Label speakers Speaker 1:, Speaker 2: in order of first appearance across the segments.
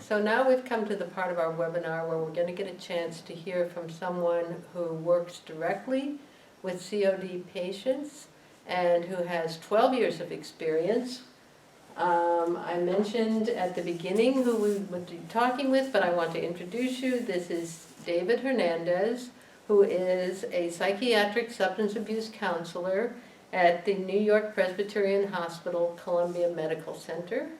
Speaker 1: So now we've come to the part of our webinar where we're going to get a chance to hear from someone who works directly with COD patients and who has 12 years of experience. I mentioned at the beginning who we would be talking with, but I want to introduce you. This is David Hernandez, who is a psychiatric substance abuse counselor at the New York Presbyterian Hospital Columbia Medical Center,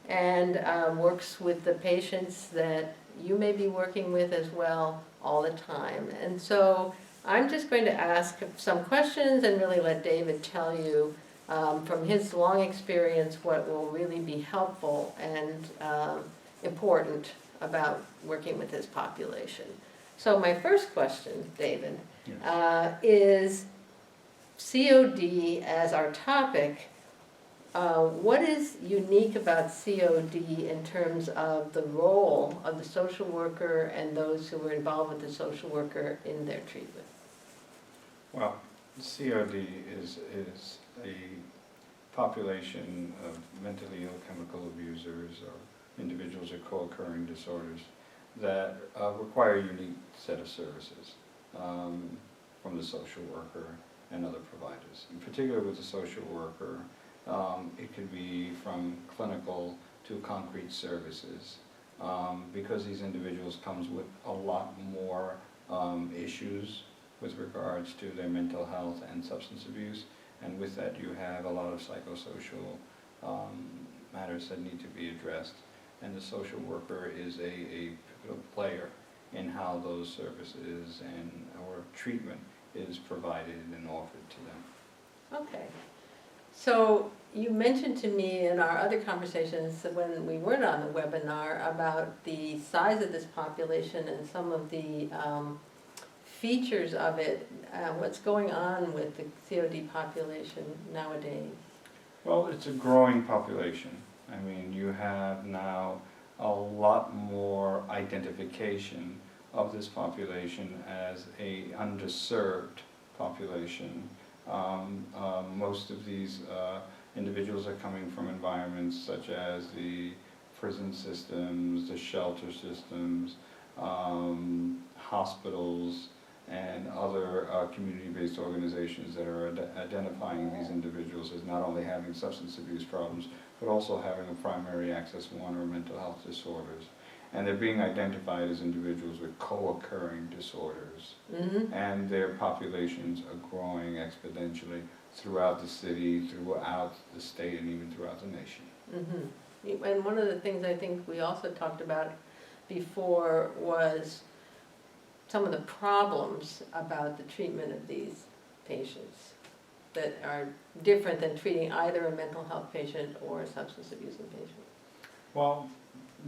Speaker 1: and works with the patients that you may be working with as well all the time. And so I'm just going to ask some questions and really let David tell you from his long experience what will really be helpful and important about working with this population. So my first question, David, is COD as our topic. What is unique about COD in terms of the role of the social worker and those who are involved with the social worker in their treatment?
Speaker 2: Well, COD is a population of mentally ill chemical abusers or individuals with co-occurring disorders that require a unique set of services from the social worker and other providers. In particular with the social worker, it could be from clinical to concrete services because these individuals comes with a lot more issues with regards to their mental health and substance abuse, and with that you have a lot of psychosocial matters that need to be addressed, and the social worker is a pivotal player in how those services and or treatment is provided and offered to them.
Speaker 1: Okay. So you mentioned to me in our other conversations when we weren't on the webinar about the size of this population and some of the features of it. What's going on with the COD population nowadays?
Speaker 2: Well, it's a growing population. I mean, you have now a lot more identification of this population as a underserved population. Most of these individuals are coming from environments such as the prison systems, the shelter systems, hospitals, and other community-based organizations that are identifying these individuals as not only having substance abuse problems, but also having a primary access 1 or mental health disorders. And they're being identified as individuals with co-occurring disorders. Mm-hmm. And their populations are growing exponentially throughout the city, throughout the state, and even throughout the nation.
Speaker 1: Mm-hmm. And one of the things I think we also talked about before was some of the problems about the treatment of these patients that are different than treating either a mental health patient or a substance abusing patient.
Speaker 2: Well,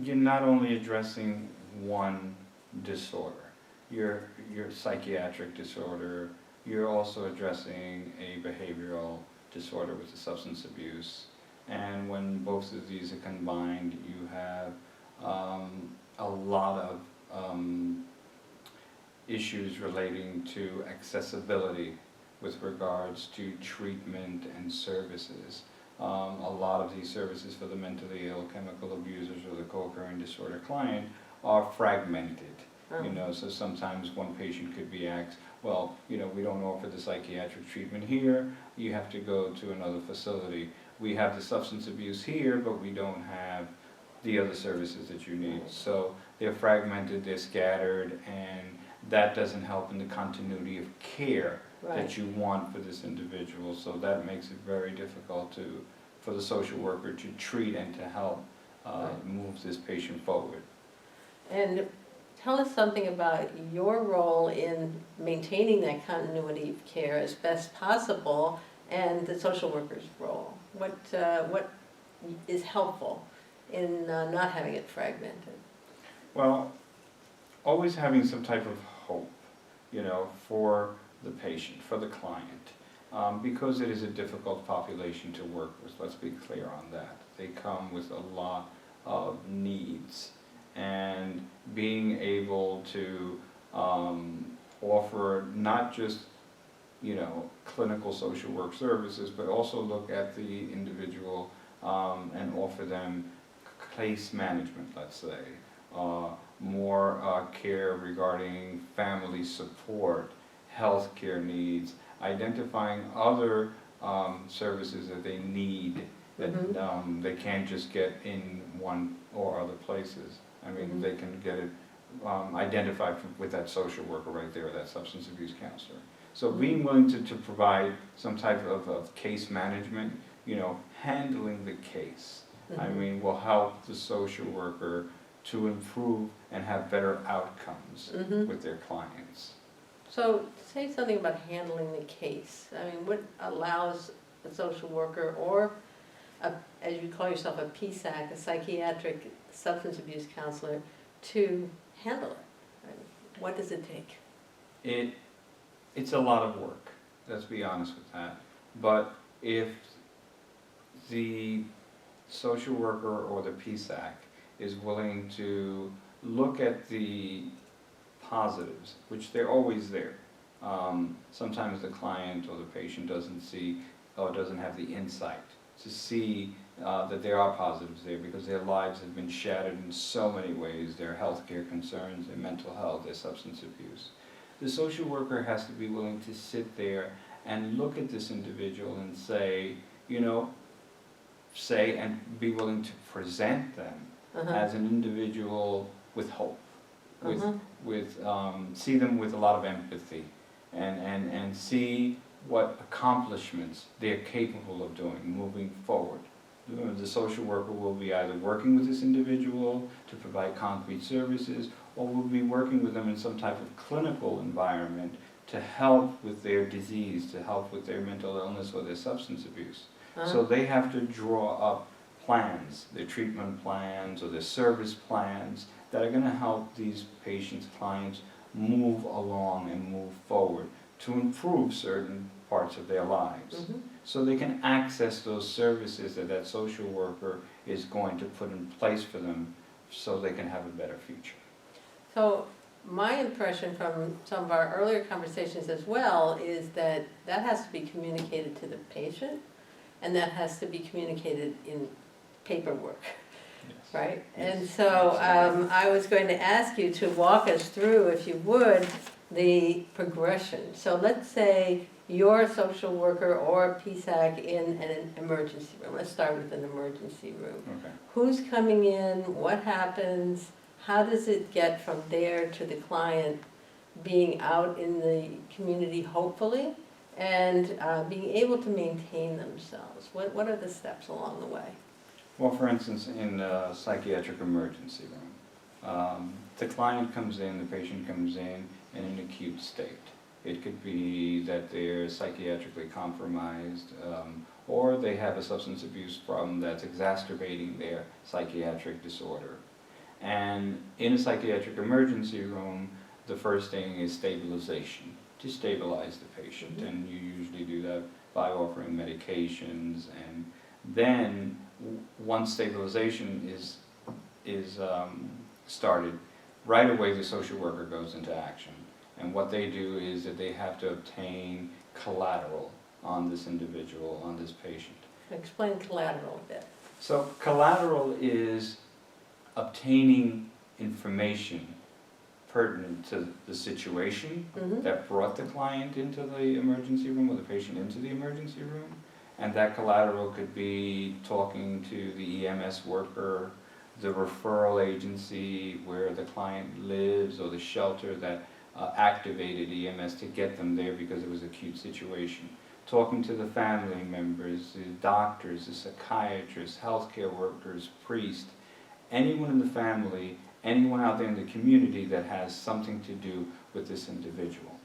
Speaker 2: you're not only addressing one disorder, your psychiatric disorder, you're also addressing a behavioral disorder with the substance abuse. And when both of these are combined, you have a lot of issues relating to accessibility with regards to treatment and services. A lot of these services for the mentally ill chemical abusers or the co-occurring disorder client are fragmented. You know, so sometimes one patient could be asked, well, you know, we don't offer the psychiatric treatment here, you have to go to another facility. We have the substance abuse here, but we don't have the other services that you need. So they're fragmented, they're scattered, and that doesn't help in the continuity of care that you want for this individual. So that makes it very difficult for the social worker to treat and to help move this patient forward.
Speaker 1: And tell us something about your role in maintaining that continuity of care as best possible, and the social worker's role. What is helpful in not having it fragmented?
Speaker 2: Well, always having some type of hope, you know, for the patient, for the client, because it is a difficult population to work with. Let's be clear on that. They come with a lot of needs, and being able to offer not just, you know, clinical social work services, but also look at the individual and offer them case management, let's say, more care regarding family support, healthcare needs, identifying other services that they need that they can't just get in one or other places. I mean, they can get it identified with that social worker right there, that substance abuse counselor. So being willing to provide some type of case management, you know, handling the case, I mean, will help the social worker to improve and have better outcomes with their clients.
Speaker 1: So say something about handling the case. I mean, what allows a social worker or, as you call yourself, a PSAC, a psychiatric substance abuse counselor, to handle it? Right? What does it take?
Speaker 2: It's a lot of work, let's be honest with that. But if the social worker or the PSAC is willing to look at the positives, which they're always there. Sometimes the client or the patient doesn't see or doesn't have the insight to see that there are positives there because their lives have been shattered in so many ways, their healthcare concerns, their mental health, their substance abuse. The social worker has to be willing to sit there and look at this individual and say, you know, and be willing to present them as an individual with hope, see them with a lot of empathy, and see what accomplishments they're capable of doing moving forward. The social worker will be either working with this individual to provide concrete services, or will be working with them in some type of clinical environment to help with their disease, to help with their mental illness or their substance abuse. So they have to draw up plans, their treatment plans or their service plans that are going to help these patients, clients move along and move forward to improve certain parts of their lives. So they can access those services that that social worker is going to put in place for them so they can have a better future.
Speaker 1: So my impression from some of our earlier conversations as well is that that has to be communicated to the patient, and that has to be communicated in paperwork, right? Yes. And so I was going to ask you to walk us through, if you would, the progression. So let's say you're a social worker or a PSAC in an emergency room. Let's start with an emergency room.
Speaker 2: Okay.
Speaker 1: Who's coming in? What happens? How does it get from there to the client being out in the community, hopefully, and being able to maintain themselves? What are the steps along the way?
Speaker 2: Well, for instance, in a psychiatric emergency room, the client comes in, the patient comes in an acute state. It could be that they're psychiatrically compromised, or they have a substance abuse problem that's exacerbating their psychiatric disorder. And in a psychiatric emergency room, the first thing is stabilization, to stabilize the patient. And you usually do that by offering medications. And then once stabilization is started, right away the social worker goes into action. And what they do is that they have to obtain collateral on this individual, on this patient.
Speaker 1: Explain collateral a bit.
Speaker 2: So collateral is obtaining information pertinent to the situation that brought the client into the emergency room or the patient into the emergency room. And that collateral could be talking to the EMS worker, the referral agency where the client lives, or the shelter that activated EMS to get them there because it was an acute situation. Talking to the family members, the doctors, the psychiatrists, healthcare workers, priests, anyone in the family, anyone out there in the community that has something to do with this individual.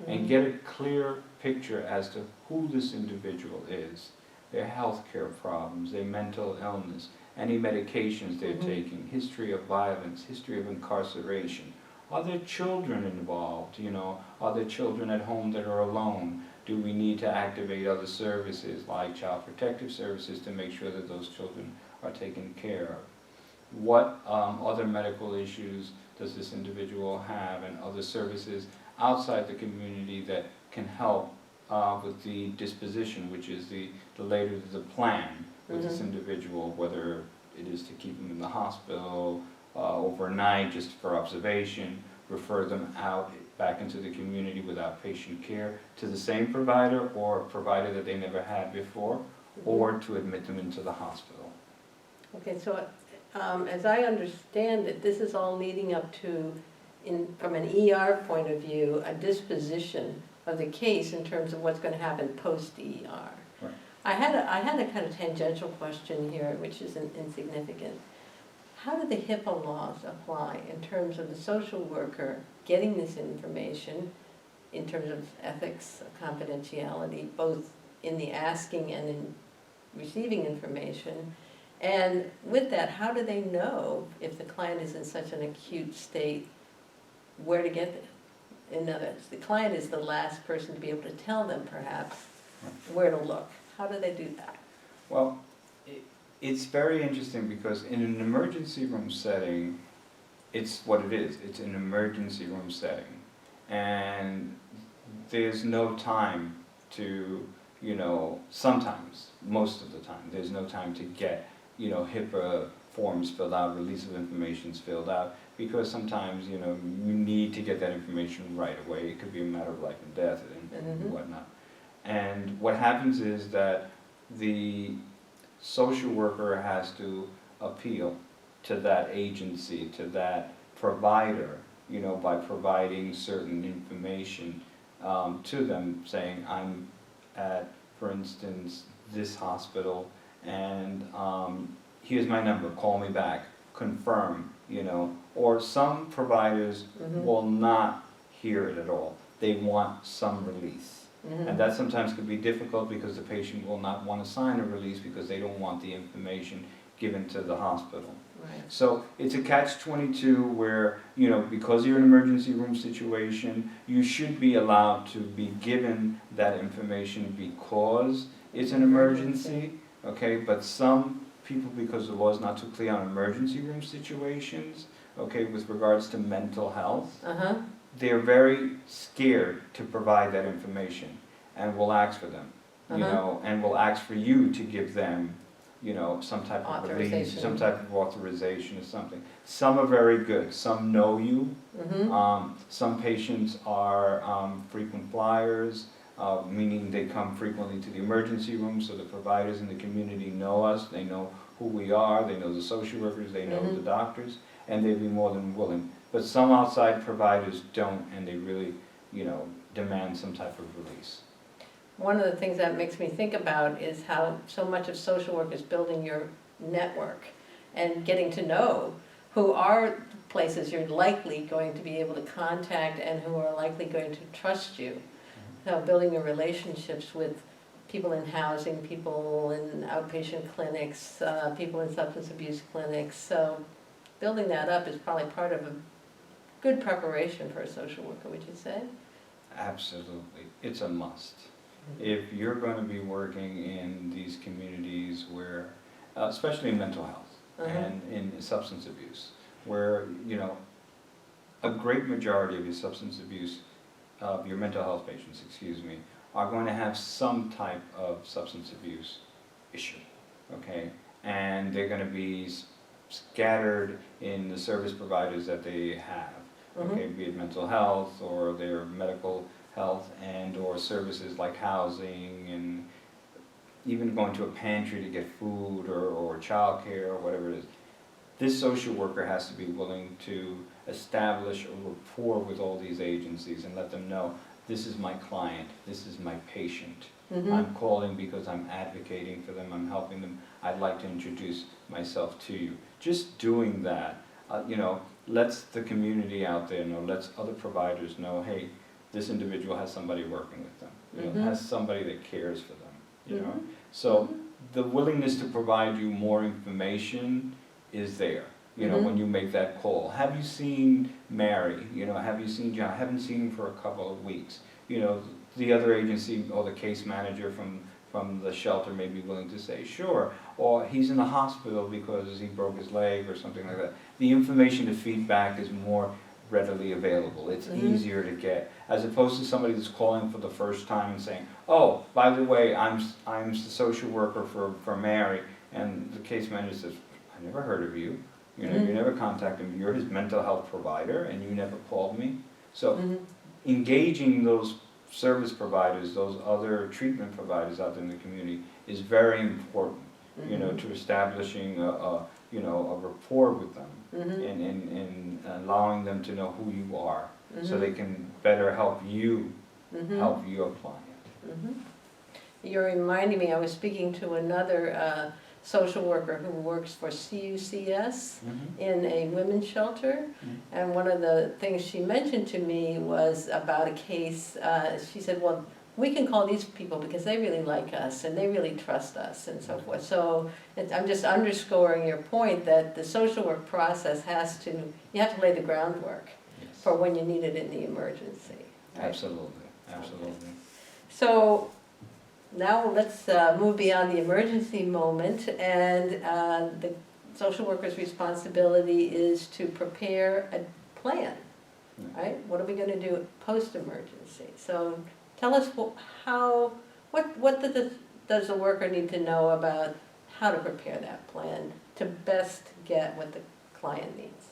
Speaker 2: And get a clear picture as to who this individual is, their healthcare problems, their mental illness, any medications they're taking, history of violence, history of incarceration. Are there children involved? You know, are there children at home that are alone? Do we need to activate other services like child protective services to make sure that those children are taken care of? What other medical issues does this individual have, and other services outside the community that can help with the disposition, which is the later the plan with this individual, whether it is to keep them in the hospital overnight just for observation, refer them out back into the community with outpatient care to the same provider or provider that they never had before, or to admit them into the hospital.
Speaker 1: Okay, so as I understand it, this is all leading up to, from an ER point of view, a disposition of the case in terms of what's going to happen post-ER.
Speaker 2: Right.
Speaker 1: I had a kind of tangential question here, which is insignificant. How do the HIPAA laws apply in terms of the social worker getting this information, in terms of ethics, confidentiality, both in the asking and in receiving information? And with that, how do they know if the client is in such an acute state where to get it? In other words, the client is the last person to be able to tell them, perhaps, where to look. How do they do that?
Speaker 2: Well, it's very interesting because in an emergency room setting, it's what it is. It's an emergency room setting. And there's no time to, sometimes, most of the time, there's no time to get, HIPAA forms filled out, release of information's filled out, because sometimes, you need to get that information right away. It could be a matter of life and death and whatnot. And what happens is that the social worker has to appeal to that agency, to that provider, by providing certain information to them, saying, I'm at, for instance, this hospital, and here's my number, call me back, confirm, or some providers will not hear it at all. They want some release. And that sometimes could be difficult because the patient will not want to sign a release because they don't want the information given to the hospital.
Speaker 1: Right.
Speaker 2: So it's a catch-22 where, because you're in an emergency room situation, you should be allowed to be given that information because it's an emergency, okay? But some people, because the law is not too clear on emergency room situations, okay, with regards to mental health, they're very scared to provide that information and will ask for them, and will ask for you to give them, some type of release, some type of authorization or something. Some are very good. Some know you. Some patients are frequent flyers, meaning they come frequently to the emergency room, so the providers in the community know us. They know who we are. They know the social workers. They know the doctors, and they'd be more than willing. But some outside providers don't, and they really, demand some type of release.
Speaker 1: One of the things that makes me think about is how so much of social work is building your network and getting to know who are places you're likely going to be able to contact and who are likely going to trust you. So building your relationships with people in housing, people in outpatient clinics, people in substance abuse clinics. So building that up is probably part of a good preparation for a social worker, would you say?
Speaker 2: Absolutely. It's a must. If you're going to be working in these communities where, especially in mental health and in substance abuse, where, a great majority of your substance abuse, your mental health patients, are going to have some type of substance abuse issue, okay? And they're going to be scattered in the service providers that they have, okay, be it mental health or their medical health and or services like housing and even going to a pantry to get food or childcare or whatever it is. This social worker has to be willing to establish a rapport with all these agencies and let them know, this is my client, this is my patient. I'm calling because I'm advocating for them, I'm helping them, I'd like to introduce myself to you. Just doing that, lets the community out there know, lets other providers know, hey, this individual has somebody working with them, has somebody that cares for them, So the willingness to provide you more information is there, when you make that call. Have you seen Mary? Have you seen John? I haven't seen him for a couple of weeks. The other agency or the case manager from the shelter may be willing to say, sure, or he's in the hospital because he broke his leg or something like that. The information to feedback is more readily available. It's easier to get, as opposed to somebody that's calling for the first time and saying, oh, by the way, I'm the social worker for Mary, and the case manager says, I never heard of you. You know, you never contacted me. You're his mental health provider, and you never called me. So engaging those service providers, those other treatment providers out in the community is very important, you know, to establishing you know, a rapport with them and allowing them to know who you are so they can better help you your client.
Speaker 1: You're reminding me, I was speaking to another social worker who works for CUCS in a women's shelter, and one of the things she mentioned to me was about a case. She said, well, we can call these people because they really like us and they really trust us and so forth. So I'm just underscoring your point that the social work process you have to lay the groundwork for when you need it in the emergency. Right?
Speaker 2: Absolutely, absolutely.
Speaker 1: Okay. So now let's move beyond the emergency moment, and the social worker's responsibility is to prepare a plan, right? What are we going to do post-emergency? So tell us what does the worker need to know about how to prepare that plan to best get what the client needs?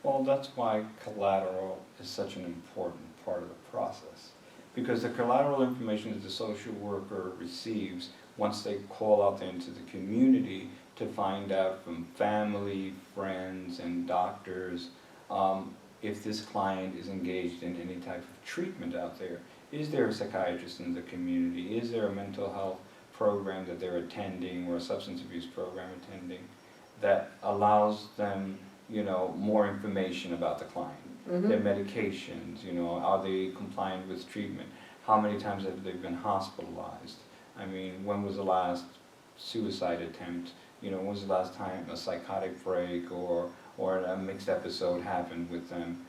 Speaker 2: Well, that's why collateral is such an important part of the process. Because the collateral information that the social worker receives once they call out into the community to find out from family, friends, and doctors if this client is engaged in any type of treatment out there. Is there a psychiatrist in the community? Is there a mental health program that they're attending or a substance abuse program attending that allows them, you know, more information about the client? Their medications, you know, are they compliant with treatment? How many times have they been hospitalized? I mean, when was the last suicide attempt? You know, when was the last time a psychotic break or a mixed episode happened with them?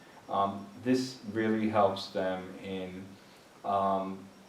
Speaker 2: This really helps them in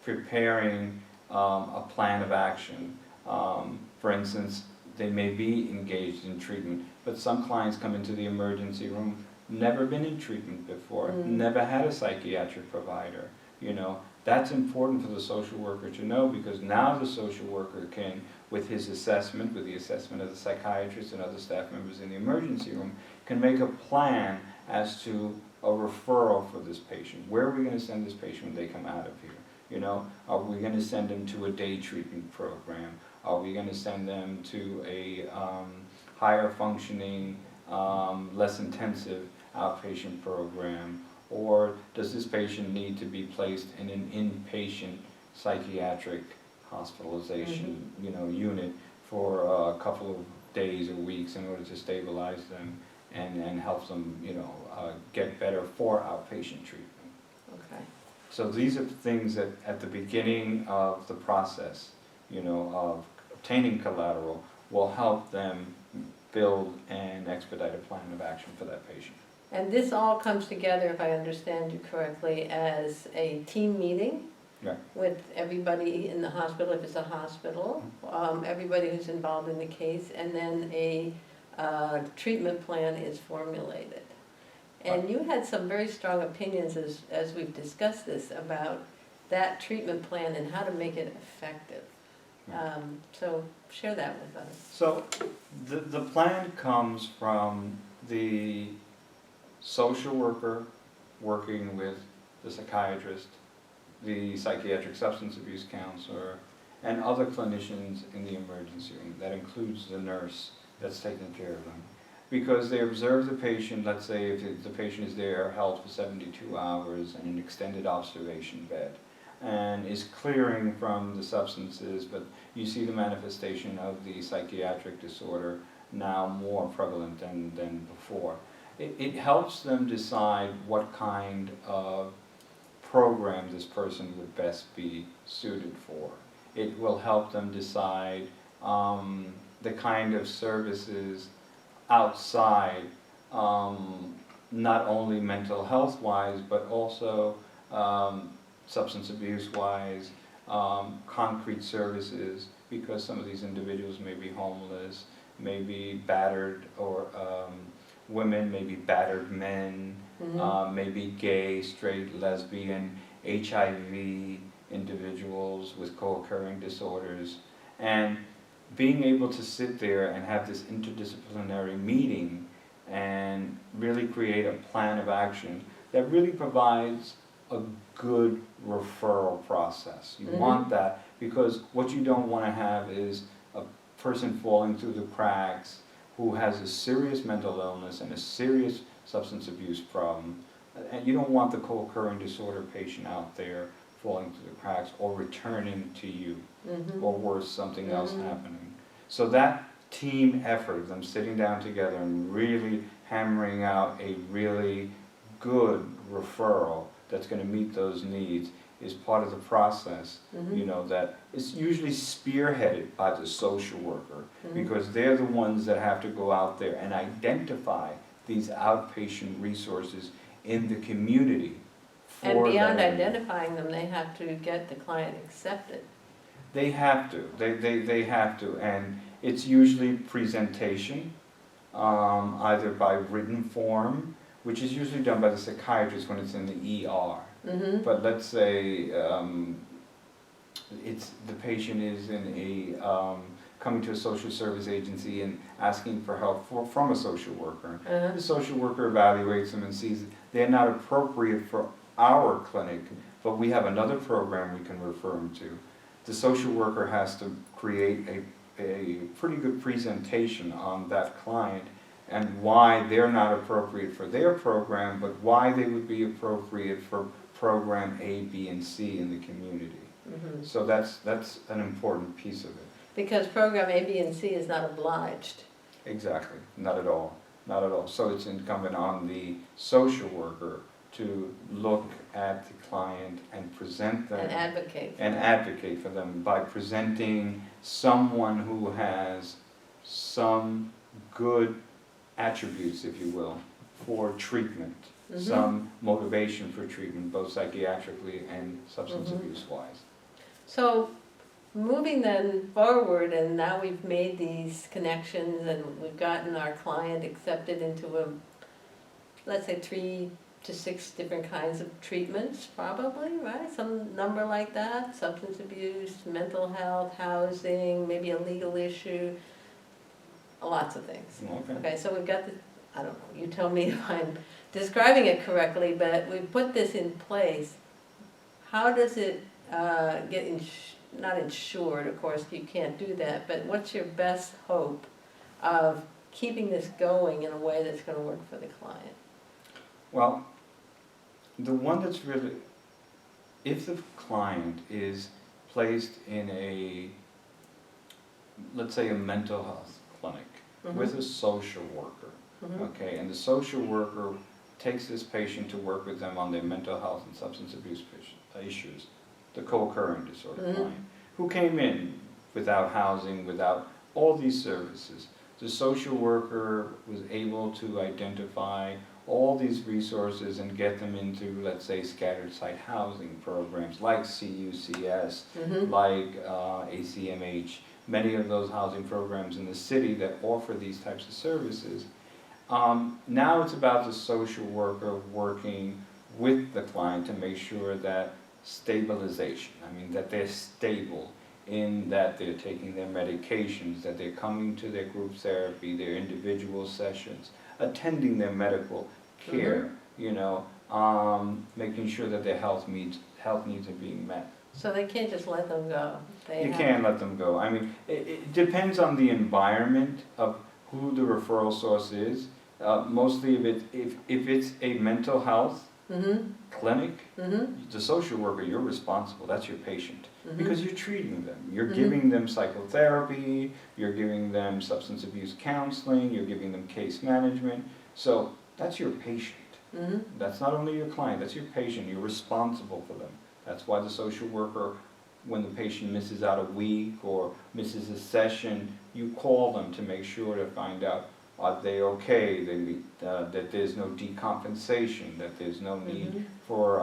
Speaker 2: preparing a plan of action. For instance, they may be engaged in treatment, but some clients come into the emergency room never been in treatment before, never had a psychiatric provider, you know. That's important for the social worker to know, because now the social worker can, with his assessment, with the assessment of the psychiatrist and other staff members in the emergency room, can make a plan as to a referral for this patient. Where are we going to send this patient when they come out of here? You know, are we going to send them to a day treatment program? Are we going to send them to a higher functioning, less intensive outpatient program? Or does this patient need to be placed in an inpatient psychiatric hospitalization you know, unit for a couple of days or weeks in order to stabilize them and help them, you know, get better for outpatient treatment?
Speaker 1: Okay.
Speaker 2: So these are things that at the beginning of the process, you know, of obtaining collateral will help them build and expedite a plan of action for that patient.
Speaker 1: And this all comes together, if I understand you correctly, as a team meeting with everybody in the hospital, if it's a hospital, everybody who's involved in the case, and then a treatment plan is formulated. And you had some very strong opinions as we've discussed this about that treatment plan and how to make it effective. So share that with us.
Speaker 2: So the plan comes from the social worker working with the psychiatrist, the psychiatric substance abuse counselor, and other clinicians in the emergency room. That includes the nurse that's taking care of them. Because they observe the patient, let's say if the patient is there held for 72 hours in an extended observation bed, and is clearing from the substances, but you see the manifestation of the psychiatric disorder now more prevalent than before. It helps them decide what kind of program this person would best be suited for. It will help them decide the kind of services outside, not only mental health wise, but also substance abuse wise, concrete services, because some of these individuals may be homeless, may be battered, or women, maybe battered men, maybe gay, straight, lesbian, HIV individuals with co-occurring disorders. And being able to sit there and have this interdisciplinary meeting and really create a plan of action that really provides a good referral process. You want that, because what you don't want to have is a person falling through the cracks who has a serious mental illness and a serious substance abuse problem. And you don't want the co-occurring disorder patient out there falling through the cracks or returning to you, or worse, something else happening. So that team effort of them sitting down together and really hammering out a really good referral that's going to meet those needs is part of the process, you know, that is usually spearheaded by the social worker, because they're the ones that have to go out there and identify these outpatient resources in the community.
Speaker 1: And beyond
Speaker 2: that.
Speaker 1: identifying them, they have to get the client accepted.
Speaker 2: They have to, they have to, and it's usually presentation, either by written form, which is usually done by the psychiatrist when it's in the ER. But let's say it's the patient is in a coming to a social service agency and asking for help from a social worker. The social worker evaluates them and sees they're not appropriate for our clinic, but we have another program we can refer them to. The social worker has to create a pretty good presentation on that client and why they're not appropriate for their program, but why they would be appropriate for program A, B, and C in the community. So that's an important piece of it.
Speaker 1: Because program A, B, and C is not obliged.
Speaker 2: Exactly, not at all, not at all. So it's incumbent on the social worker to look at the client and present them.
Speaker 1: And advocate.
Speaker 2: And advocate for them by presenting someone who has some good attributes, if you will, for treatment. Some motivation for treatment, both psychiatrically and substance abuse-wise.
Speaker 1: So, moving then forward, and now we've made these connections and we've gotten our client accepted into a, let's say 3 to 6 different kinds of treatments, probably, right? Some number like that, substance abuse, mental health, housing, maybe a legal issue, lots of things. Okay, so we've got the, I don't know, you tell me if I'm describing it correctly, but we put this in place. How does it get not insured, of course, you can't do that, but what's your best hope of keeping this going in a way that's going to work for the client?
Speaker 2: Well, the one that's really, if the client is placed in a, let's say a mental health clinic with a social worker, okay, and the social worker takes this patient to work with them on their mental health and substance abuse issues, the co-occurring disorder client, who came in without housing, without all these services. The social worker was able to identify all these resources and get them into, let's say, scattered site housing programs like CUCS, like ACMH, many of those housing programs in the city that offer these types of services. Now it's about the social worker working with the client to make sure that stabilization, I mean that they're stable in that they're taking their medications, that they're coming to their group therapy, their individual sessions, attending their medical care, you know, making sure that their health needs are being met.
Speaker 1: So they can't just let them go.
Speaker 2: You can't let them go. I mean, it depends on the environment of who the referral source is. Mostly if it's a mental health clinic, the social worker, you're responsible, that's your patient. Because you're treating them. You're giving them psychotherapy, you're giving them substance abuse counseling, you're giving them case management. So that's your patient. That's not only your client, that's your patient. You're responsible for them. That's why the social worker, when the patient misses out a week or misses a session, you call them to make sure to find out, are they okay, that there's no decompensation, that there's no need for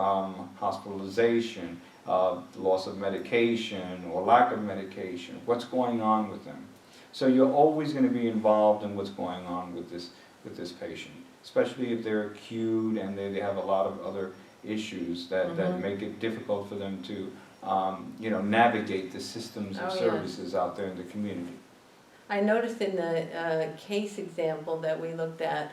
Speaker 2: hospitalization, loss of medication or lack of medication, what's going on with them. So you're always going to be involved in what's going on with this patient, especially if they're acute and they have a lot of other issues that make it difficult for them to you know, navigate the systems of services out there in the community.
Speaker 1: I noticed in the case example that we looked at,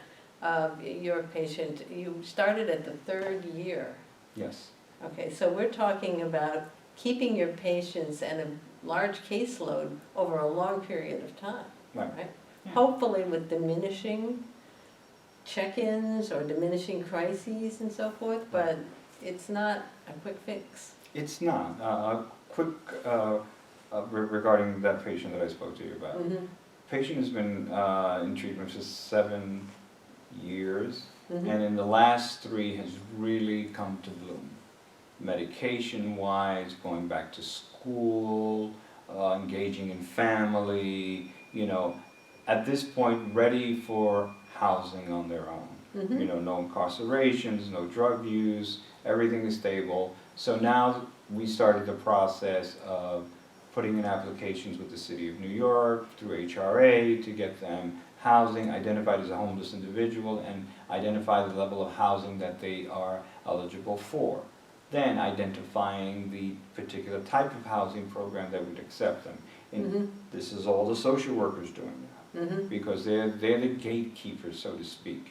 Speaker 1: your patient, you started at the 3rd year.
Speaker 2: Yes.
Speaker 1: Okay, so we're talking about keeping your patients and a large caseload over a long period of time,
Speaker 2: Right.
Speaker 1: right?
Speaker 2: Yeah.
Speaker 1: Hopefully with diminishing check-ins or diminishing crises and so forth, but it's not a quick fix.
Speaker 2: It's not. A quick, regarding that patient that I spoke to you about.
Speaker 1: Mhm,
Speaker 2: Patient has been in treatment for 7 years,
Speaker 1: mhm,
Speaker 2: and in the last 3 has really come to bloom. Medication-wise, going back to school, engaging in family, at this point ready for housing on their own.
Speaker 1: mhm,
Speaker 2: No incarcerations, no drug use, everything is stable. So now we started the process of putting in applications with the City of New York through HRA to get them housing, identified as a homeless individual, and identify the level of housing that they are eligible for. Then identifying the particular type of housing program that would accept them. And
Speaker 1: mhm,
Speaker 2: this is all the social workers doing now,
Speaker 1: mhm,
Speaker 2: because they're the gatekeepers, so to speak,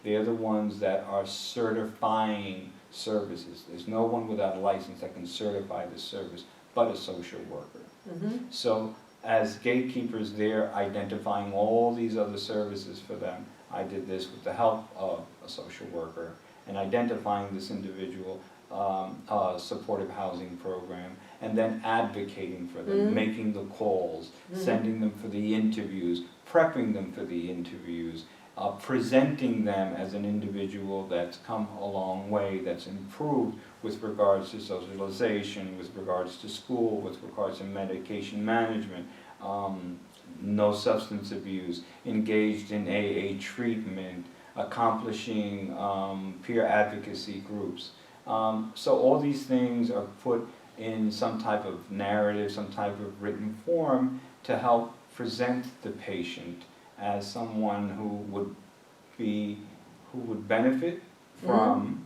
Speaker 2: They're the ones that are certifying services. There's no one without a license that can certify the service but a social worker.
Speaker 1: mhm,
Speaker 2: So as gatekeepers, they're identifying all these other services for them. I did this with the help of a social worker and identifying this individual supportive housing program, and then advocating for them,
Speaker 1: Mhm.
Speaker 2: making the calls,
Speaker 1: Mhm.
Speaker 2: sending them for the interviews, prepping them for the interviews, presenting them as an individual that's come a long way, that's improved with regards to socialization, with regards to school, with regards to medication management, no substance abuse, engaged in AA treatment, accomplishing peer advocacy groups. So all these things are put in some type of narrative, some type of written form to help present the patient as someone who would benefit from,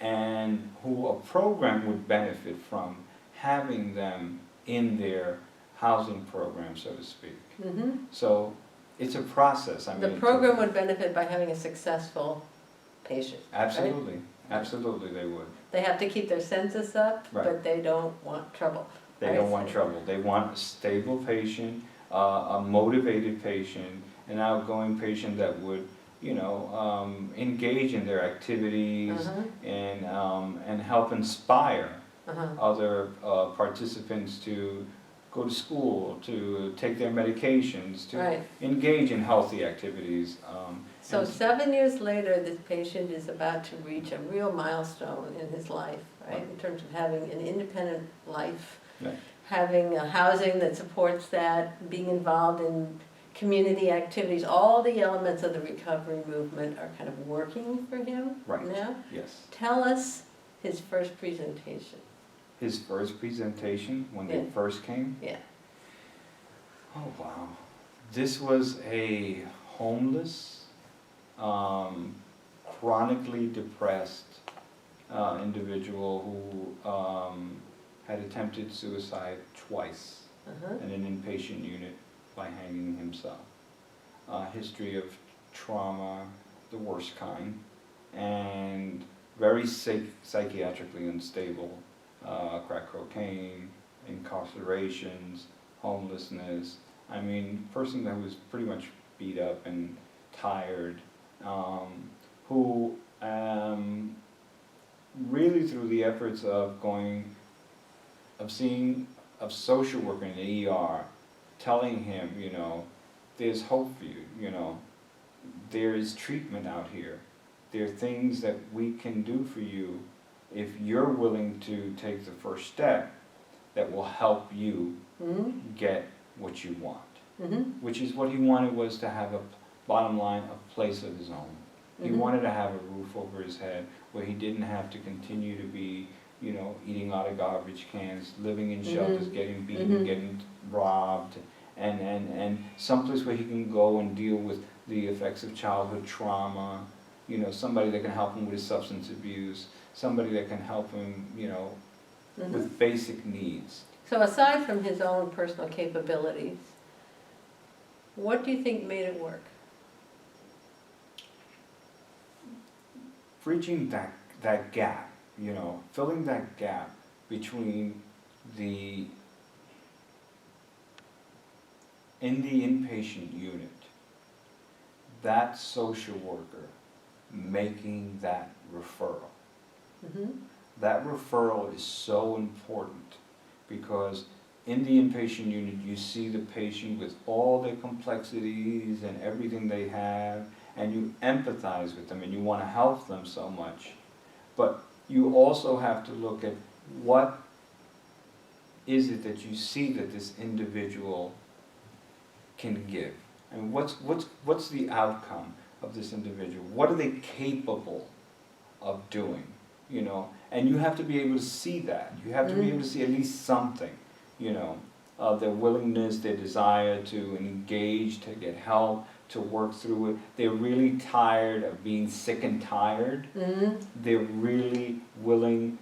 Speaker 2: and who a program would benefit from having them in their housing program, so to speak.
Speaker 1: mhm.
Speaker 2: So it's a process. I mean,
Speaker 1: The program would benefit by having a successful patient.
Speaker 2: Absolutely, absolutely they would.
Speaker 1: They have to keep their census up,
Speaker 2: Right.
Speaker 1: but they don't want trouble.
Speaker 2: They don't want trouble. They want a stable patient, a motivated patient, an outgoing patient that would, engage in their activities and help inspire other participants to go to school, to take their medications, to
Speaker 1: Right.
Speaker 2: engage in healthy activities.
Speaker 1: So 7 years later, this patient is about to reach a real milestone in his life, right? In terms of having an independent life,
Speaker 2: Right.
Speaker 1: having a housing that supports that, being involved in community activities, all the elements of the recovery movement are kind of working for him
Speaker 2: Right.
Speaker 1: now.
Speaker 2: Yes.
Speaker 1: Tell us his first presentation.
Speaker 2: His first presentation when they
Speaker 1: Yeah.
Speaker 2: first came?
Speaker 1: Yeah.
Speaker 2: Oh, wow. This was a homeless, chronically depressed individual who had attempted suicide twice
Speaker 1: Uh-huh.
Speaker 2: in an inpatient unit by hanging himself. History of trauma, the worst kind, and very psychiatrically unstable, crack cocaine, incarcerations, homelessness. I mean, person that was pretty much beat up and tired, who really through the efforts of seeing a social worker in the ER, telling him, there's hope for you, there is treatment out here. There are things that we can do for you if you're willing to take the first step that will help you
Speaker 1: Mm-hmm.
Speaker 2: get what you want.
Speaker 1: Mm-hmm.
Speaker 2: Which is what he wanted, was to have a, bottom line, a place of his own. He
Speaker 1: Mhm.
Speaker 2: wanted to have a roof over his head where he didn't have to continue to be, eating out of garbage cans, living in shelters,
Speaker 1: Mhm.
Speaker 2: getting beaten,
Speaker 1: Mhm.
Speaker 2: getting robbed, and someplace where he can go and deal with the effects of childhood trauma, somebody that can help him with his substance abuse, somebody that can help him,
Speaker 1: Mhm.
Speaker 2: with basic needs.
Speaker 1: So aside from his own personal capabilities, What do you think made it work?
Speaker 2: Bridging that gap, you know, filling that gap between in the inpatient unit, that social worker making that referral.
Speaker 1: Mm-hmm.
Speaker 2: That referral is so important because in the inpatient unit, you see the patient with all their complexities and everything they have, and you empathize with them and you want to help them so much. But you also have to look at what is it that you see that this individual can give. And what's the outcome of this individual? What are they capable of doing? You know, and you have to be able to see that. You have to be able to see at least something, you know, their willingness, their desire to engage, to get help, to work through it. They're really tired of being sick and tired.
Speaker 1: Mm-hmm.
Speaker 2: They're really willing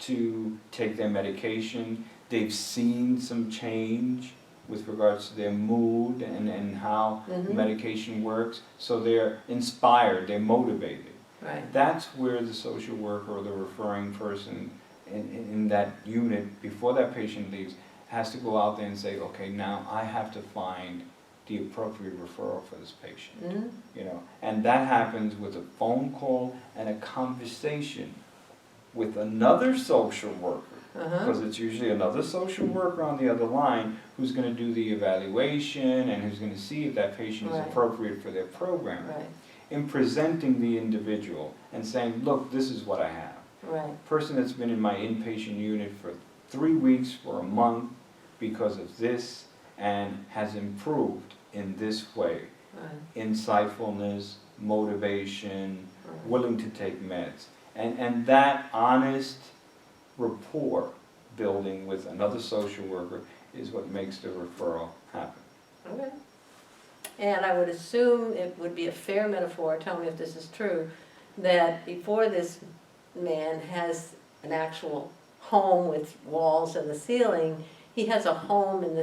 Speaker 2: to take their medication. They've seen some change with regards to their mood and how medication works. So they're inspired, they're motivated.
Speaker 1: Right.
Speaker 2: That's where the social worker or the referring person in that unit, before that patient leaves, has to go out there and say, okay, now I have to find the appropriate referral for this patient.
Speaker 1: Mm-hmm.
Speaker 2: You know, and that happens with a phone call and a conversation with another social worker, because it's usually another social worker on the other line who's going to do the evaluation and who's going to see if that patient is appropriate for their program.
Speaker 1: Right.
Speaker 2: In presenting the individual and saying, look, this is what I have.
Speaker 1: Right.
Speaker 2: Person that's been in my inpatient unit for 3 weeks, for a month, because of this, and has improved in this way.
Speaker 1: Right.
Speaker 2: Insightfulness, motivation, willing to take meds. And that honest rapport building with another social worker is what makes the referral happen.
Speaker 1: Okay. And I would assume it would be a fair metaphor, tell me if this is true, that before this man has an actual home with walls and the ceiling, he has a home in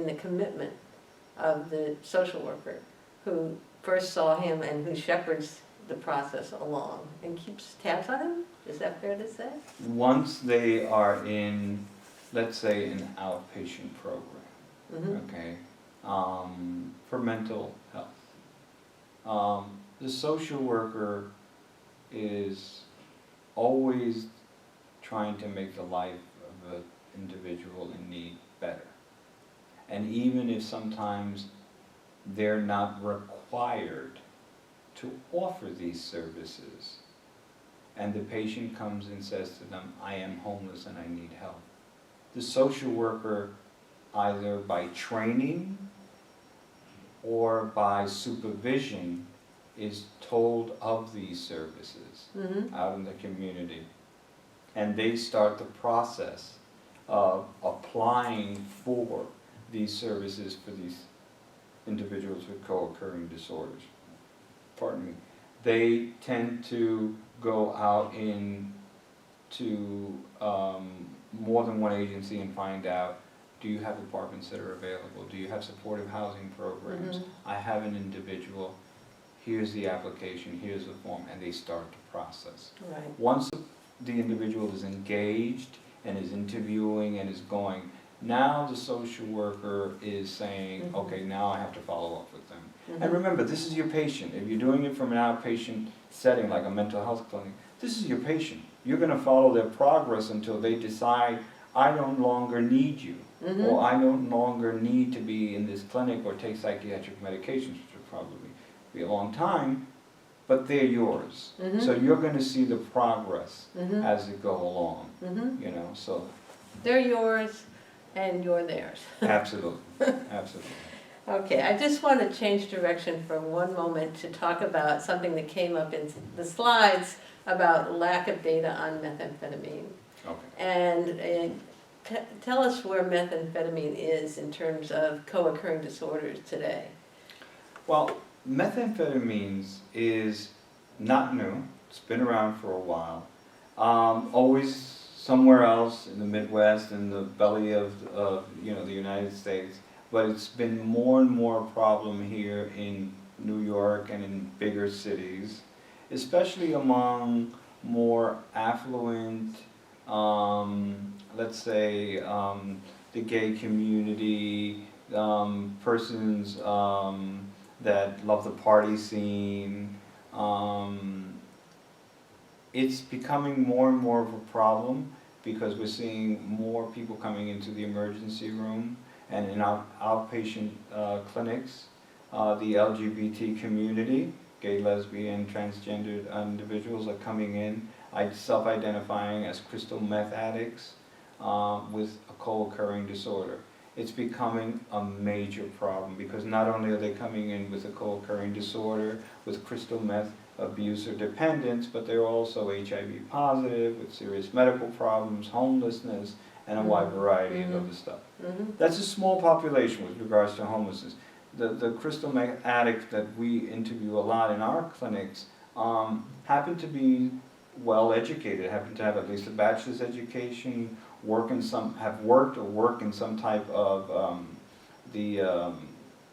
Speaker 1: the commitment of the social worker who first saw him and who shepherds the process along and keeps tabs on him? Is that fair to say?
Speaker 2: Once they are in, let's say, an outpatient program, okay, for mental health, the social worker is always trying to make the life of an individual in need better. And even if sometimes they're not required to offer these services, and the patient comes and says to them, I am homeless and I need help, the social worker, either by training or by supervision, is told of these services out in the community. And they start the process of applying for these services for these individuals with co-occurring disorders. Pardon me. They tend to go out into more than one agency and find out, do you have apartments that are available? Do you have supportive housing programs? I have an individual, here's the application, here's the form, and they start the process.
Speaker 1: Right.
Speaker 2: Once the individual is engaged and is interviewing and is going, now the social worker is saying, okay, now I have to follow up with them. And remember, this is your patient. If you're doing it from an outpatient setting, like a mental health clinic, this is your patient. You're going to follow their progress until they decide, I no longer need you, or I no longer need to be in this clinic or take psychiatric medications, which will probably be a long time, but they're yours. So you're going to see the progress as it go along, you know, so.
Speaker 1: They're yours and you're theirs.
Speaker 2: Absolutely, absolutely.
Speaker 1: Okay, I just want to change direction for one moment to talk about something that came up in the slides about lack of data on methamphetamine.
Speaker 2: Okay.
Speaker 1: And tell us where methamphetamine is in terms of co-occurring disorders today.
Speaker 2: Well, methamphetamines is not new. It's been around for a while. Always somewhere else in the Midwest, in the belly of the United States. but it's been more and more a problem here in New York and in bigger cities, especially among more affluent, let's say, the gay community, persons that love the party scene. It's becoming more and more of a problem because we're seeing more people coming into the emergency room and in our outpatient clinics. The LGBT community, gay, lesbian, transgendered individuals are coming in, self-identifying as crystal meth addicts with a co-occurring disorder. It's becoming a major problem because not only are they coming in with a co-occurring disorder, with crystal meth abuse or dependence, but they're also HIV positive with serious medical problems, homelessness, and a wide variety of other stuff. That's a small population with regards to homelessness. The crystal meth addicts that we interview a lot in our clinics happen to be well educated, happen to have at least a bachelor's education, have worked or work in some type of the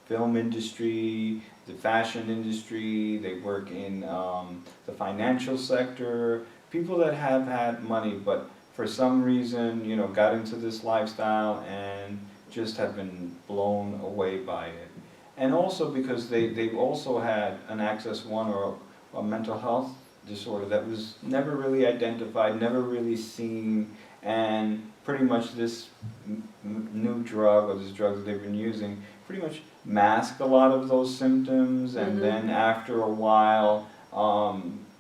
Speaker 2: film industry, the fashion industry, they work in the financial sector, people that have had money but for some reason, you know, got into this lifestyle and just have been blown away by it. And also because they've also had an Access 1 or a mental health disorder that was never really identified, never really seen, and pretty much this new drug or this drug that they've been using pretty much mask a lot of those symptoms, and then after a while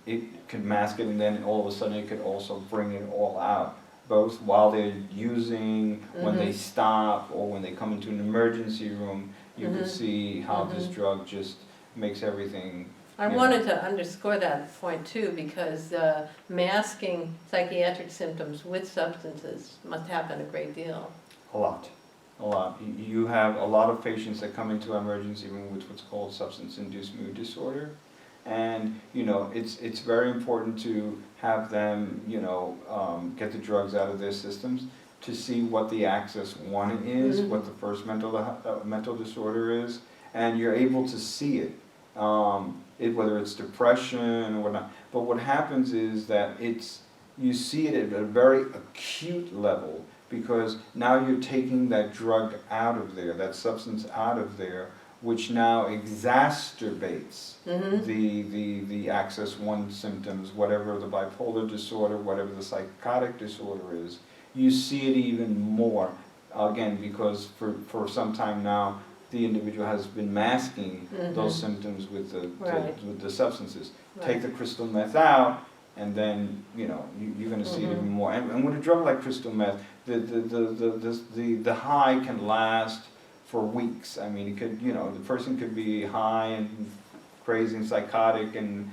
Speaker 2: it could mask it, and then all of a sudden it could also bring it all out, both while they're using, when they stop, or when they come into an emergency room. You can see how this drug just makes everything.
Speaker 1: I wanted to underscore that point too, because masking psychiatric symptoms with substances must happen a great deal.
Speaker 2: A lot. You have a lot of patients that come into an emergency room with what's called substance-induced mood disorder. And, you know, it's very important to have them, you know, get the drugs out of their systems to see what the Access 1 is, what the first mental disorder is, and you're able to see it. Whether it's depression or whatnot. But what happens is that you see it at a very acute level, because now you're taking that drug out of there, that substance out of there, which now exacerbates the Access 1 symptoms, whatever the bipolar disorder, whatever the psychotic disorder is. You see it even more, again, because for some time now, the individual has been masking those symptoms with the substances. Take the crystal meth out, and then you're going to see it even more. And with a drug like crystal meth, the high can last for weeks. I mean, it could, the person could be high and crazy and psychotic and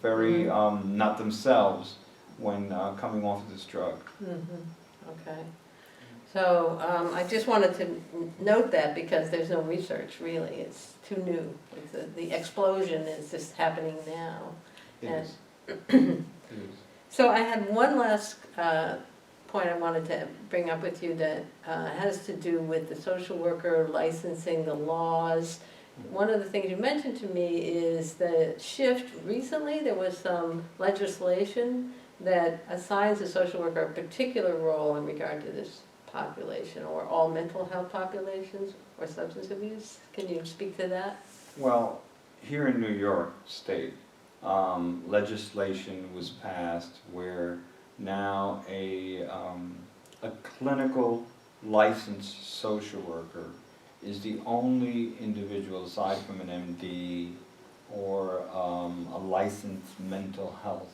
Speaker 2: very not themselves when coming off of this drug.
Speaker 1: Okay. So I just wanted to note that because there's no research really. It's too new. The explosion is just happening now.
Speaker 2: It is.
Speaker 1: So I had one last point I wanted to bring up with you that has to do with the social worker licensing, the laws. One of the things you mentioned to me is the shift. Recently there was some legislation that assigns a social worker a particular role in regard to this population, or all mental health populations, or substance abuse. Can you speak to that?
Speaker 2: Well, here in New York State, legislation was passed where now a clinical licensed social worker is the only individual, aside from an MD or a licensed mental health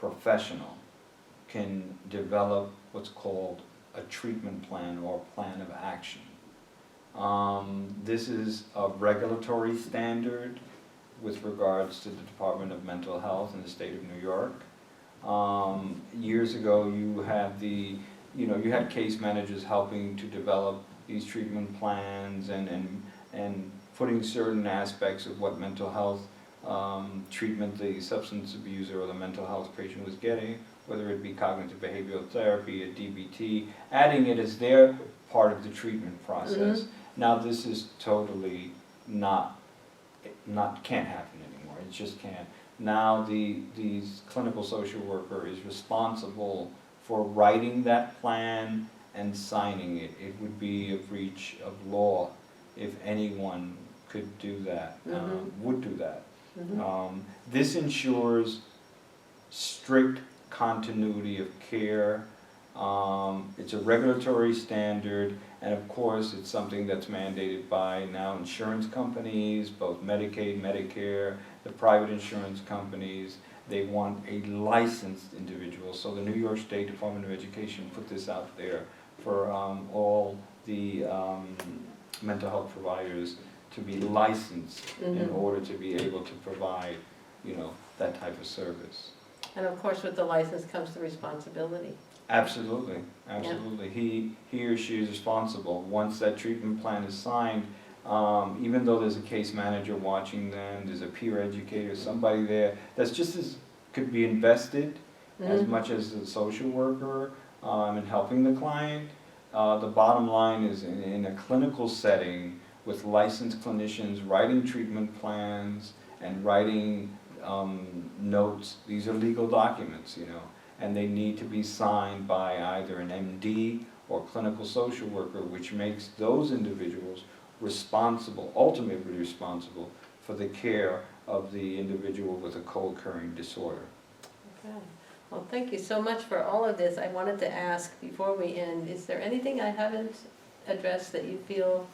Speaker 2: professional, can develop what's called a treatment plan or plan of action. This is a regulatory standard with regards to the Department of Mental Health in the state of New York. Years ago, you had case managers helping to develop these treatment plans and putting certain aspects of what mental health treatment the substance abuser or the mental health patient was getting, whether it be cognitive behavioral therapy, a DBT, adding it as their part of the treatment process. Now this is totally can't happen anymore, it just can't. Now these clinical social worker is responsible for writing that plan and signing it. It would be a breach of law if anyone could do that, would do that. This ensures strict continuity of care. It's a regulatory standard, and of course it's something that's mandated by now insurance companies, both Medicaid, Medicare, the private insurance companies. They want a licensed individual. So the New York State Department of Education put this out there for all the mental health providers to be licensed in order to be able to provide, that type of service.
Speaker 1: And of course, with the license comes the responsibility.
Speaker 2: Absolutely, absolutely. Yeah. He or she is responsible. Once that treatment plan is signed, even though there's a case manager watching them, there's a peer educator, somebody there that's just as could be invested as much as the social worker in helping the client. The bottom line is in a clinical setting with licensed clinicians writing treatment plans and writing notes. These are legal documents, and they need to be signed by either an MD or clinical social worker, which makes those individuals responsible, ultimately responsible, for the care of the individual with a co-occurring disorder.
Speaker 1: Okay. Well, thank you so much for all of this. I wanted to ask before we end, is there anything I haven't addressed that you feel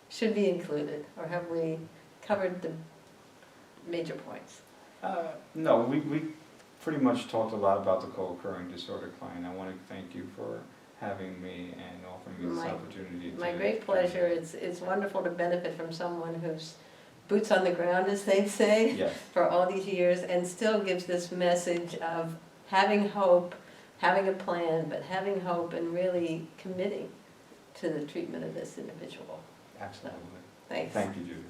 Speaker 1: should be included, or have we covered the major points?
Speaker 2: No, we pretty much talked a lot about the co-occurring disorder client. I want to thank you for having me and offering me this opportunity.
Speaker 1: My great pleasure. It's wonderful to benefit from someone who's boots on the ground, as they say,
Speaker 2: yes,
Speaker 1: for all these years, and still gives this message of having hope, having a plan, but having hope and really committing to the treatment of this individual.
Speaker 2: Absolutely.
Speaker 1: So, thanks.
Speaker 2: Thank you, Judy.